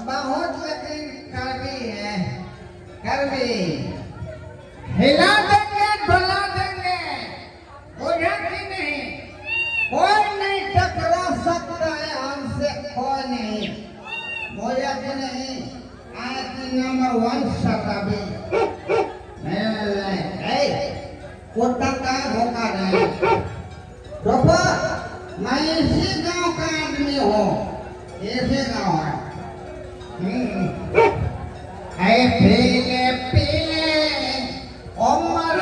बहुत लेकिन कड़वी है, कड़वी हिला देंगे डुला देंगे, बुझा कि नहीं? कोई नहीं टकरा सकता है हमसे, कोई नहीं, बुझा कि नहीं? आज नंबर 1 शराबी कुत्ता का धोखा नहीं। देखो मैं इसी गांव का आदमी हूँ, इसी गांव है। पीले पीले उम्र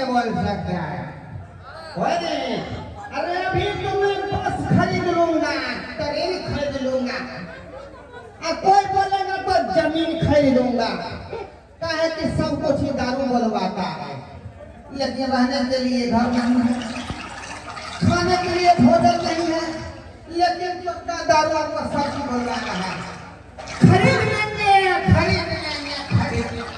बोल सकता है। अरे अभी तो मैं बस खरीद लूंगा, ट्रेन खरीद लूंगा, और कोई बोलेगा तो जमीन खरीद लूंगा। कहे कि सब कुछ ही दारू बोलवाता है, लेकिन रहने के लिए घर नहीं है, खाने के लिए भोजन नहीं है, लेकिन चुपका दारू आपको सब कुछ बोलवाता है। खरीद लेंगे, खरीद लेंगे, खरीद लेंगे।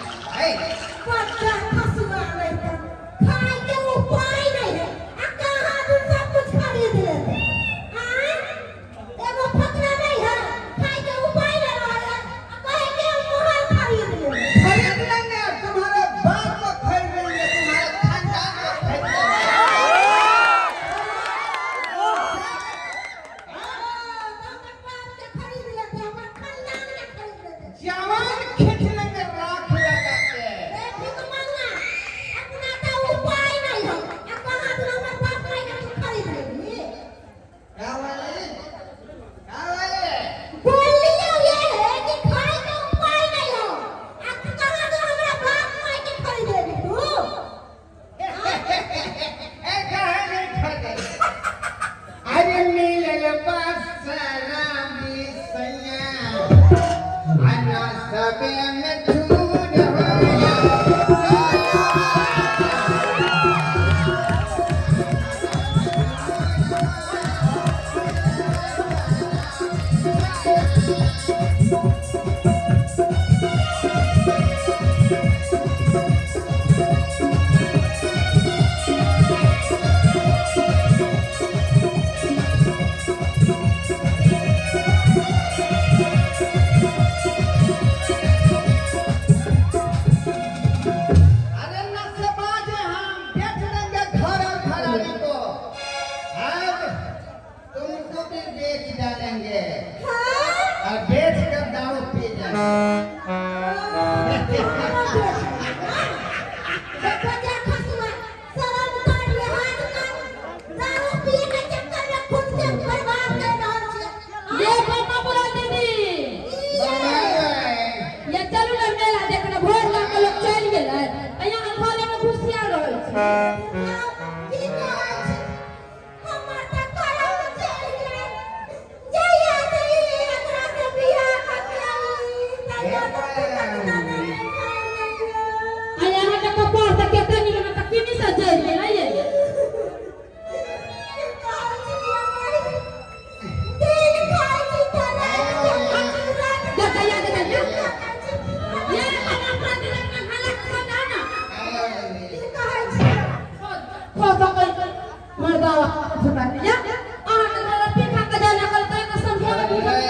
बताओ सुन लिया आ तो पीखा का जाने करते तो समझा में भूल गए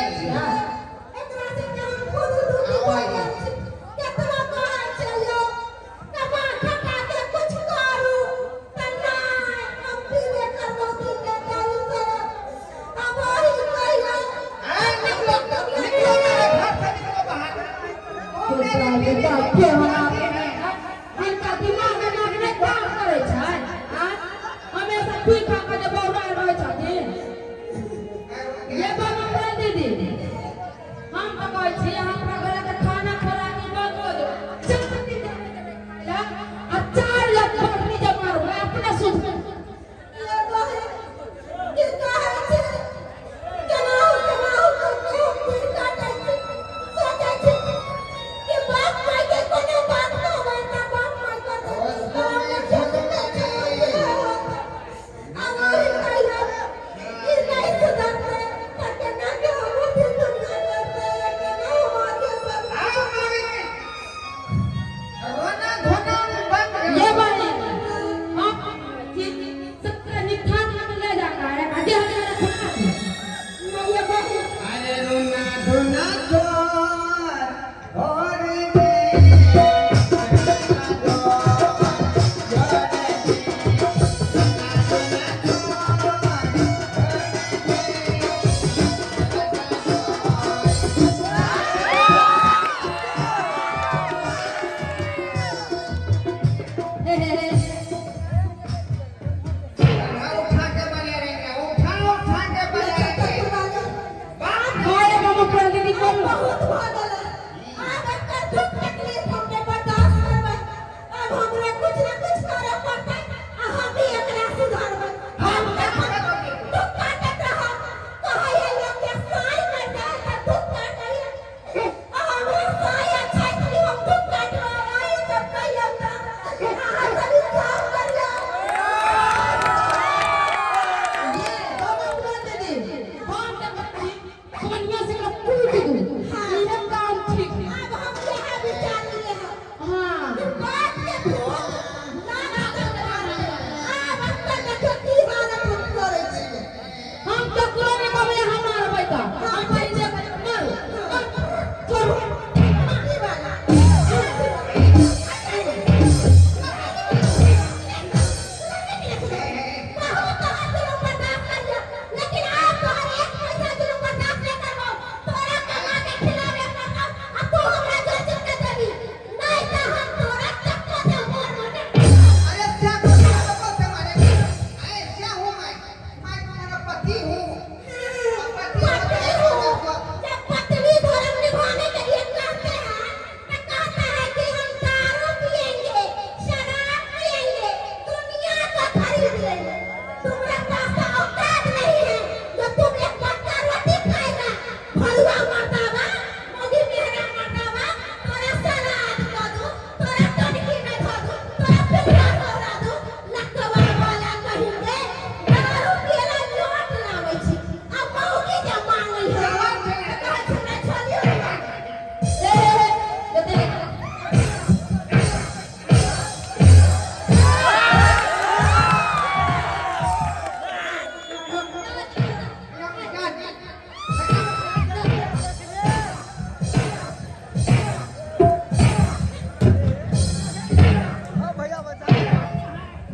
एकरा से के हम खुद दुखी हो गए छी केतना कहा चलो कमा खटा के कुछ करू तना हम पीवे करबो दिन के दारू से अब वही कहियो निकलो निकलो मेरे घर से निकलो बाहर तो बेटा के हमरा इनका दिमाग में नहीं काम करे छै हमेशा पीखा का जे बौरा रहे छथिन ये बाबा बोल दीदी हम कहै छी हमरा घर के खाना खोराकी बंद हो दो चलती जा आ 4 लाख फटनी जब मारो अपने सुध ये बहे के कहे छे केना को फिर काटे छी सोचे छी कि बाप माय के कोनो बात न होय त बाप माय कर रोना धोना बंद ये बात हम सबका निठान में ले जाता है आगे हमें रखना है ये बात अरे रोना धोना छोड़ और उठा के बने रहेंगे उठा के बने रहेंगे बात खाए बाबू प्रगति करो बहुत हो गेल आब एकर दुख तकलीफ हमने बर्दाश्त करबै अब हमरा कुछ न कुछ करे पड़तै आ हम भी एकरा सुधारबै हम दुख काटत रहब कहै है लोग के साई में जाए त दुख काटै आ हमरा साई अच्छा छै हम दुख काटबै आई सब कहियो त अहाँ जल्दी काम करियो ये बाबू प्रगति हम तक कोनिया से कूद दूं ये काम ठीक है अब हम यह विचार लिए हैं हां बात के भूल ना करना आब अंतर देखो की हालत हम करे छी हम तो करो में कबे हमार बेटा हम भाई जे मारो छोड़ो की वाला बहुत कहा जुलूम बर्दाश्त कर लिया लेकिन आप तो हर एक पैसा जुलूम बर्दाश्त नहीं करबो तोरा कमा के खिलावे पड़ता आ तू हमरा जो चक्कर देबी नहीं त हम तोरा चक्कर दे मोर मोटे अरे क्या बोलते मारे अरे क्या हूँ मैं तुम्हारा पति हूँ पत्नी हो जब पत्नी धर्म निभाने के लिए कहते हैं तो कहते हैं कि हम दारू पिएंगे शराब पिएंगे दुनिया को खरीद लेंगे तुम्हारे पास तो औकात नहीं है जो तुम एक पत्ता रोटी खाएगा भरुआ मरतावा मोदी मेहरा मरतावा तोरा सलाद कर दूं तोरा तड़की में धो दूं तोरा पिल्ला खवड़ा दूं लकवा वाला कहेंगे दारू पिएला लोट लावे छी अब मौकी जब मांगई है कहै छै ना छोड़ियो ए देते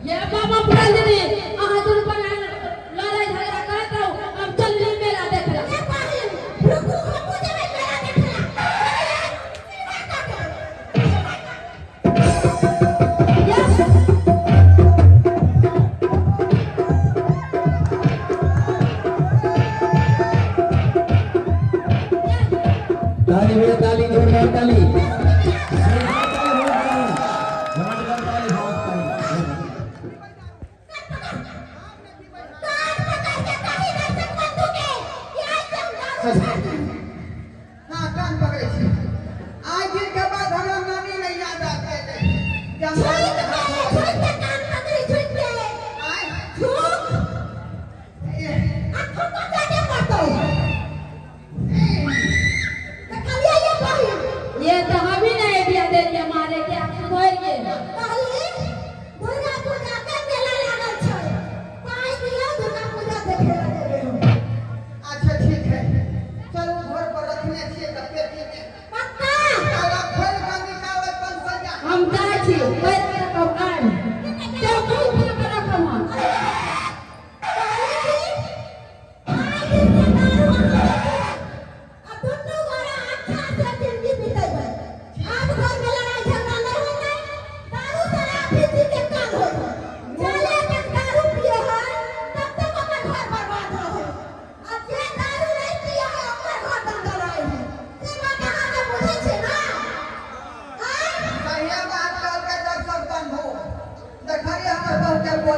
ये बाबा प्रगति अहाँ दुनु बना लड़ाई झगड़ा करत रहो हम चलली मेला देख ले ये पाहिल रुकू हम जेबै मेरा देखला ताली भैया ताली जोरदार ताली हाँ कान पकड़े छी आज दिन के बाद हमरा नानी नहीं याद आते थे जब छोड़ के कान पकड़ी छूट के आए छूट आंखों को जाने पड़तो देखलिए ये पाहिल ये तो हम ही नहीं दिया दे दिया मारे के आप धोइए कहली दुर्गा पूजा के मेला लागल छै पाई दिया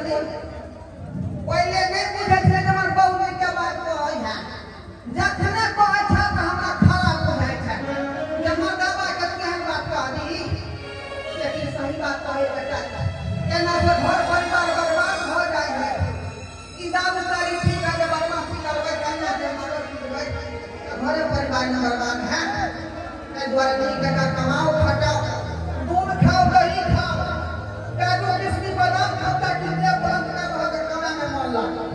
छथिन पहले नहीं बुझे छे जे हमर बौनी के बात कहै है जखने कहै छै त हमरा खराब बुझाइ छै जे मर्दवा के केहन बात कहली लेकिन सही बात कहै बेटा एना से घर परिवार बर्बाद हो जाइ है ई दारू तारी ठीक है जे बदमाशी करबै कन्या के मारो पीटबै त घरे परिवार न बर्बाद है ताहि दुआरे नहीं बेटा कमाओ खटाओ दूध खाओ दही खाओ काजू किशमिश बादाम खाओ ताकि देह बंद कर रह के कमा में मन लागे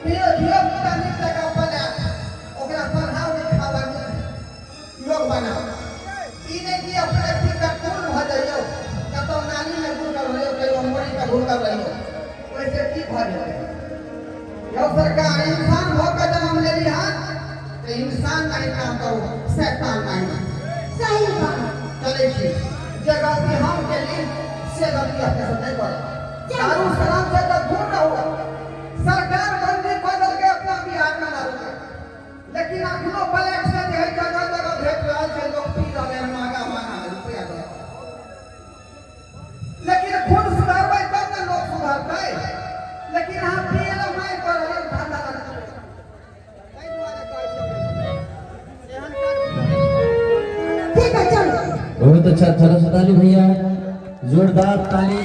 धियो धियो पुता नीक जगह पले ओकरा पढ़ाओ लिखाओ योग बनाओ ई नहीं कि अपने ठीक का कूल भ जाइयो कतो नाली में घुस रहियो कहियो मोरी पे घुस रहियो वैसे की भ जाए यो सरकार इंसान हो के जन्म लेली है तो इंसान नहीं काम करो शैतान नहीं सही बात चले छी जे गलती हम केली से गलती अपने से नहीं करो दारू शराब से तो दूर रहो सरकार बंदी कर के अपना बिहार में दारू के लेकिन अखनो ब्लैक से जे है जगह जगह भेट रहल छै लोग पी रहल है महंगा रुपया दे लेकिन खुद सुधारबै तब न लोग सुधरतै लेकिन हम पिए ला नहीं कर रहल धंधा करते ताहि दुआरे कहै छै एहन काज ठीक है चलो बहुत अच्छा, चलो ताली भैया, जोरदार ताली।